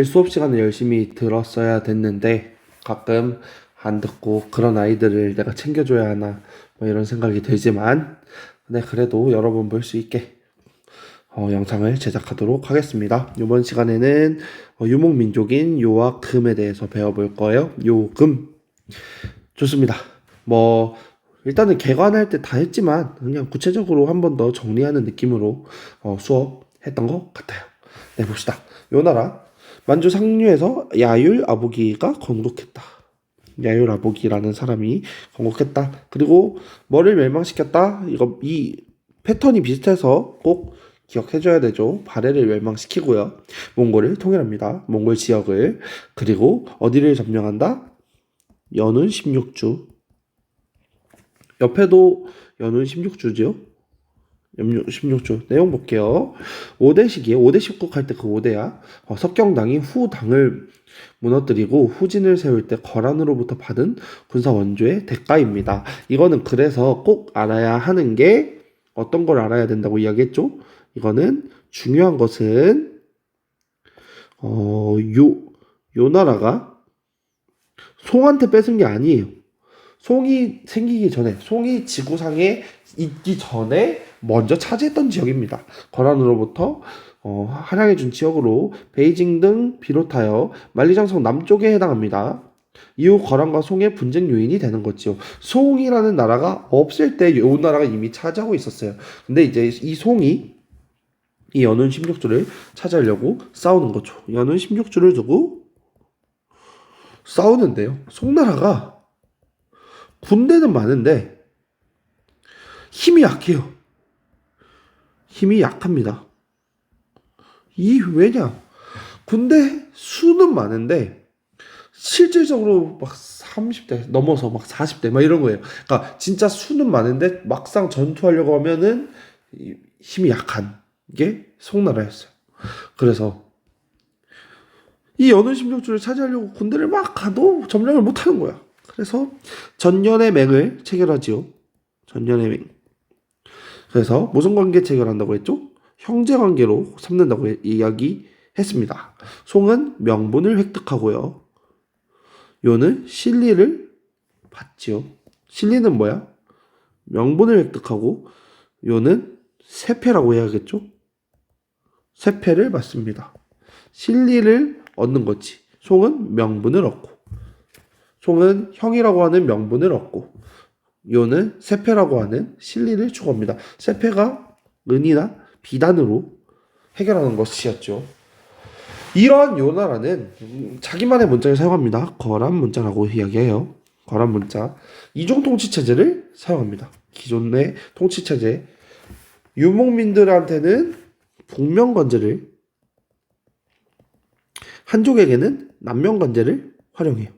수업 시간에 열심히 들었어야 됐는데 가끔 안 듣고 그런 아이들을 내가 챙겨줘야 하나 뭐 이런 생각이 들지만 근데 그래도 여러분 볼 수 있게 영상을 제작하도록 하겠습니다. 이번 시간에는 유목민족인 요와 금에 대해서 배워볼 거예요. 요금 좋습니다. 뭐 일단은 개관할 때 다 했지만 그냥 구체적으로 한 번 더 정리하는 느낌으로 수업했던 것 같아요. 네, 봅시다. 요 나라 만주 상류에서 야율 아보기가 건국했다. 야율 아보기라는 사람이 건국했다. 그리고 뭐를 멸망시켰다? 이 패턴이 비슷해서 꼭 기억해줘야 되죠. 발해를 멸망시키고요. 몽골을 통일합니다. 몽골 지역을. 그리고 어디를 점령한다? 연운 16주. 옆에도 연운 16주죠. 16주 내용 볼게요. 5대 시기에 5대 19 할 때 그 5대야. 석경당이 후당을 무너뜨리고 후진을 세울 때 거란으로부터 받은 군사 원조의 대가입니다. 이거는 그래서 꼭 알아야 하는 게 어떤 걸 알아야 된다고 이야기했죠? 이거는 중요한 것은 요 나라가 송한테 뺏은 게 아니에요. 송이 생기기 전에, 송이 지구상에 있기 전에 먼저 차지했던 지역입니다. 거란으로부터 할양해준 지역으로 베이징 등 비롯하여 만리장성 남쪽에 해당합니다. 이후 거란과 송의 분쟁 요인이 되는 거죠. 송이라는 나라가 없을 때 이 나라가 이미 차지하고 있었어요. 근데 이제 이 송이 이 연운 16주를 차지하려고 싸우는 거죠. 연운 16주를 두고 싸우는데요. 송나라가 군대는 많은데 힘이 약해요. 힘이 약합니다. 왜냐? 군대 수는 많은데 실질적으로 막 30대 넘어서 막 40대 막 이런 거예요. 그러니까 진짜 수는 많은데 막상 전투하려고 하면은 힘이 약한 게 송나라였어요. 그래서 이 연운 16주를 차지하려고 군대를 막 가도 점령을 못 하는 거야. 그래서 전연의 맹을 체결하지요. 전연의 맹. 그래서 무슨 관계 체결한다고 했죠? 형제 관계로 삼는다고 이야기했습니다. 송은 명분을 획득하고요. 요는 신리를 받지요. 신리는 뭐야? 명분을 획득하고 요는 세패라고 해야겠죠? 세패를 받습니다. 신리를 얻는 거지. 송은 명분을 얻고 송은 형이라고 하는 명분을 얻고 요는 세패라고 하는 신리를 추구합니다. 세패가 은이나 비단으로 해결하는 것이었죠. 이러한 요 나라는 자기만의 문자를 사용합니다. 거란 문자라고 이야기해요. 거란 문자. 이종 통치 체제를 사용합니다. 기존의 통치 체제. 유목민들한테는 북명관제를, 한족에게는 남명관제를 활용해요.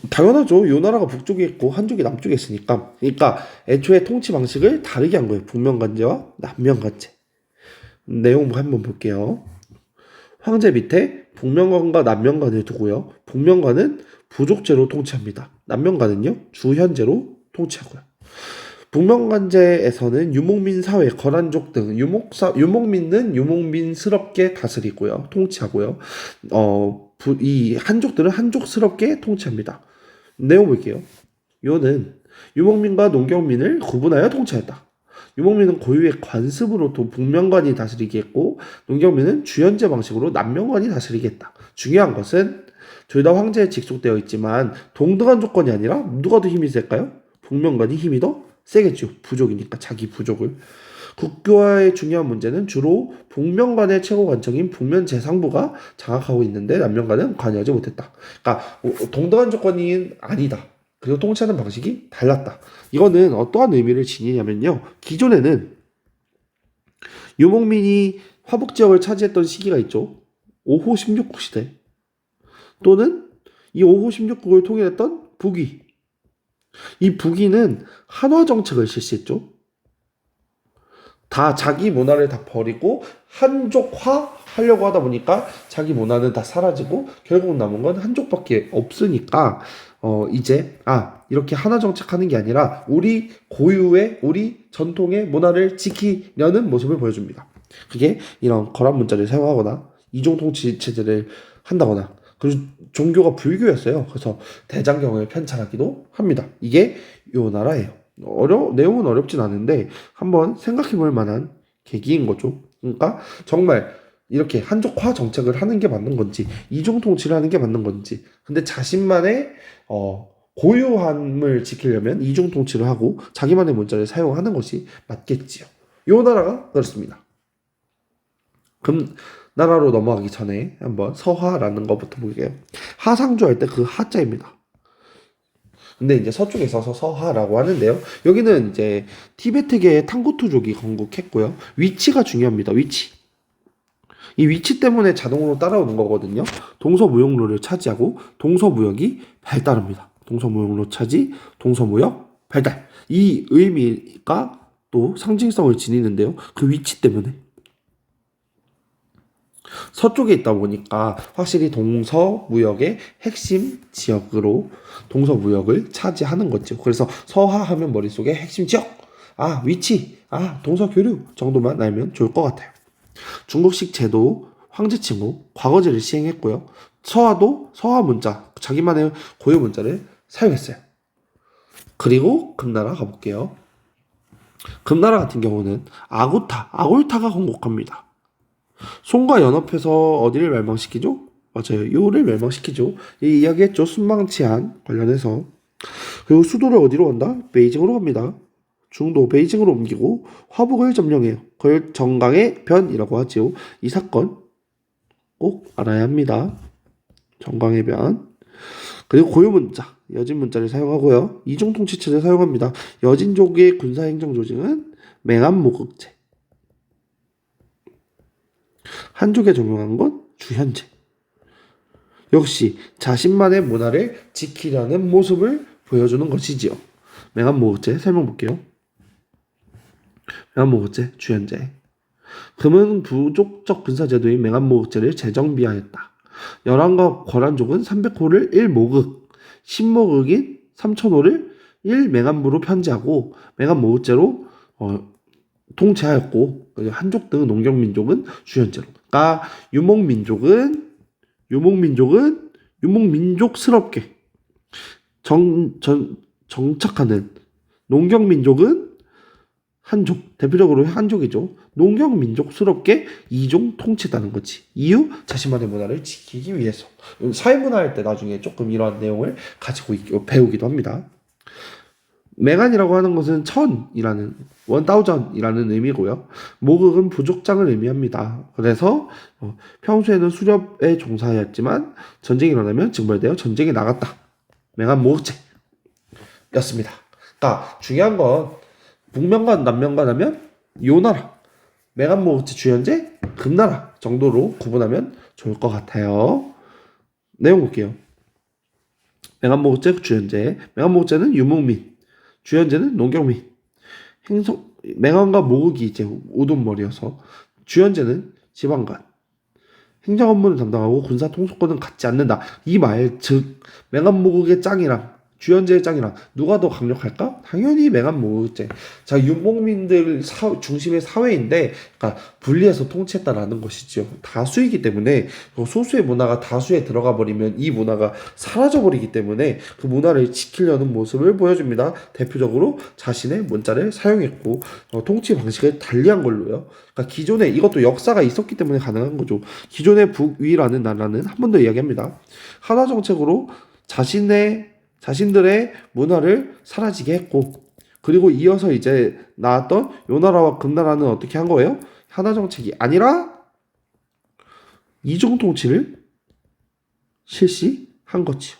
당연하죠. 요 나라가 북쪽에 있고 한쪽이 남쪽에 있으니까. 그러니까 애초에 통치 방식을 다르게 한 거예요. 북명관제와 남명관제. 내용 한번 볼게요. 황제 밑에 북명관과 남명관을 두고요. 북명관은 부족제로 통치합니다. 남명관은요 주현제로 통치하고요. 북명관제에서는 유목민 사회, 거란족 등 유목민은 유목민스럽게 다스리고요, 통치하고요. 이 한족들은 한족스럽게 통치합니다. 내용 볼게요. 요는 유목민과 농경민을 구분하여 통치했다. 유목민은 고유의 관습으로 북명관이 다스리게 했고 농경민은 주현제 방식으로 남명관이 다스리게 했다. 중요한 것은 둘 다 황제에 직속되어 있지만 동등한 조건이 아니라 누가 더 힘이 셀까요? 북명관이 힘이 더 세겠죠. 부족이니까 자기 부족을. 국교화의 중요한 문제는 주로 북명관의 최고 관청인 북면재상부가 장악하고 있는데 남명관은 관여하지 못했다. 그러니까 동등한 조건이 아니다. 그리고 통치하는 방식이 달랐다. 이거는 어떠한 의미를 지니냐면요. 기존에는 유목민이 화북지역을 차지했던 시기가 있죠. 5호 16국 시대 또는 이 5호 16국을 통일했던 북위. 이 북위는 한화 정책을 실시했죠. 다 자기 문화를 다 버리고 한족화 하려고 하다 보니까 자기 문화는 다 사라지고 결국 남은 건 한족밖에 없으니까 이제 이렇게 하나 정착하는 게 아니라 우리 고유의 우리 전통의 문화를 지키려는 모습을 보여줍니다. 그게 이런 거란 문자를 사용하거나 이종 통치 체제를 한다거나, 그리고 종교가 불교였어요. 그래서 대장경을 편찬하기도 합니다. 이게 요 나라예요. 내용은 어렵진 않은데 한번 생각해 볼 만한 계기인 거죠. 그러니까 정말 이렇게 한족화 정책을 하는 게 맞는 건지, 이종 통치를 하는 게 맞는 건지. 근데 자신만의 고유함을 지키려면 이종 통치를 하고 자기만의 문자를 사용하는 것이 맞겠지요. 요 나라가 그렇습니다. 그럼 나라로 넘어가기 전에 한번 서하라는 것부터 볼게요. 하상조 할 때 그 하자입니다. 근데 이제 서쪽에 있어서 서하라고 하는데요. 여기는 이제 티베트계의 탕고투족이 건국했고요. 위치가 중요합니다. 위치. 이 위치 때문에 자동으로 따라오는 거거든요. 동서무역로를 차지하고 동서무역이 발달합니다. 동서무역로 차지, 동서무역 발달. 이 의미가 또 상징성을 지니는데요. 그 위치 때문에. 서쪽에 있다 보니까 확실히 동서무역의 핵심 지역으로 동서무역을 차지하는 거죠. 그래서 서하하면 머릿속에 핵심 지역, 위치, 동서교류 정도만 알면 좋을 것 같아요. 중국식 제도 황제칭후 과거제를 시행했고요. 서하도 서하 문자, 자기만의 고유 문자를 사용했어요. 그리고 금나라 가볼게요. 금나라 같은 경우는 아골타가 건국합니다. 송과 연합해서 어디를 멸망시키죠? 맞아요. 요를 멸망시키죠. 이 이야기했죠. 순망치안 관련해서. 그리고 수도를 어디로 간다? 베이징으로 갑니다. 중도 베이징으로 옮기고 화북을 점령해요. 그걸 정강의 변이라고 하지요. 이 사건 꼭 알아야 합니다. 정강의 변. 그리고 고유문자, 여진문자를 사용하고요. 이종통치체를 사용합니다. 여진족의 군사행정조직은 맹암모극제. 한족에 적용한 건 주현제. 역시 자신만의 문화를 지키려는 모습을 보여주는 것이지요. 맹암모극제 설명볼게요. 맹암모극제, 주현제. 금은 부족적 군사제도인 맹암모극제를 재정비하였다. 열왕과 거란족은 300호를 1모극, 10모극인 3000호를 1맹암부로 편제하고 맹암모극제로 통치하였고, 한족 등 농경민족은 주현제로. 그러니까 유목민족스럽게 정착하는, 농경민족은 한족, 대표적으로 한족이죠. 농경민족스럽게 이종 통치했다는 거지. 이유? 자신만의 문화를 지키기 위해서. 사회문화 할 때 나중에 조금 이러한 내용을 가지고 배우기도 합니다. 맹안이라고 하는 것은 천이라는, 1000이라는 의미고요. 모극은 부족장을 의미합니다. 그래서 평소에는 수렵에 종사하였지만 전쟁이 일어나면 징벌되어 전쟁에 나갔다. 맹안 모극제였습니다. 그러니까 중요한 건 북면간 남면간 하면 요 나라, 맹안 모극제 주현제, 금나라 정도로 구분하면 좋을 것 같아요. 내용 볼게요. 맹안 모극제 주현제. 맹안 모극제는 유목민, 주현제는 농경민. 맹안과 모극이 이제 우둔머리여서 주현제는 지방관. 행정 업무를 담당하고 군사 통수권은 갖지 않는다. 이 말, 즉 맹안 모극의 짱이랑 주현제의 짱이랑 누가 더 강력할까? 당연히 맹안 모극제. 자, 유목민들 중심의 사회인데, 그러니까 분리해서 통치했다라는 것이죠. 다수이기 때문에 소수의 문화가 다수에 들어가 버리면 이 문화가 사라져 버리기 때문에 그 문화를 지키려는 모습을 보여줍니다. 대표적으로 자신의 문자를 사용했고 통치 방식을 달리한 걸로요. 그러니까 기존에, 이것도 역사가 있었기 때문에 가능한 거죠. 기존의 북위라는 나라는 한 번 더 이야기합니다. 하나 정책으로 자신들의 문화를 사라지게 했고, 그리고 이어서 이제 나왔던 요나라와 금나라는 어떻게 한 거예요? 하나 정책이 아니라 이종 통치를 실시한 거지요.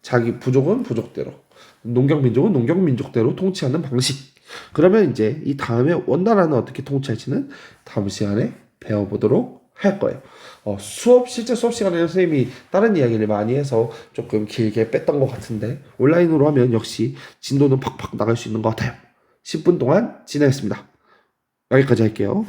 자기 부족은 부족대로, 농경민족은 농경민족대로 통치하는 방식. 그러면 이제 이 다음에 원나라는 어떻게 통치할지는 다음 시간에 배워보도록 할 거예요. 실제 수업 시간에 선생님이 다른 이야기를 많이 해서 조금 길게 뺐던 것 같은데, 온라인으로 하면 역시 진도는 팍팍 나갈 수 있는 것 같아요. 10분 동안 진행했습니다. 여기까지 할게요.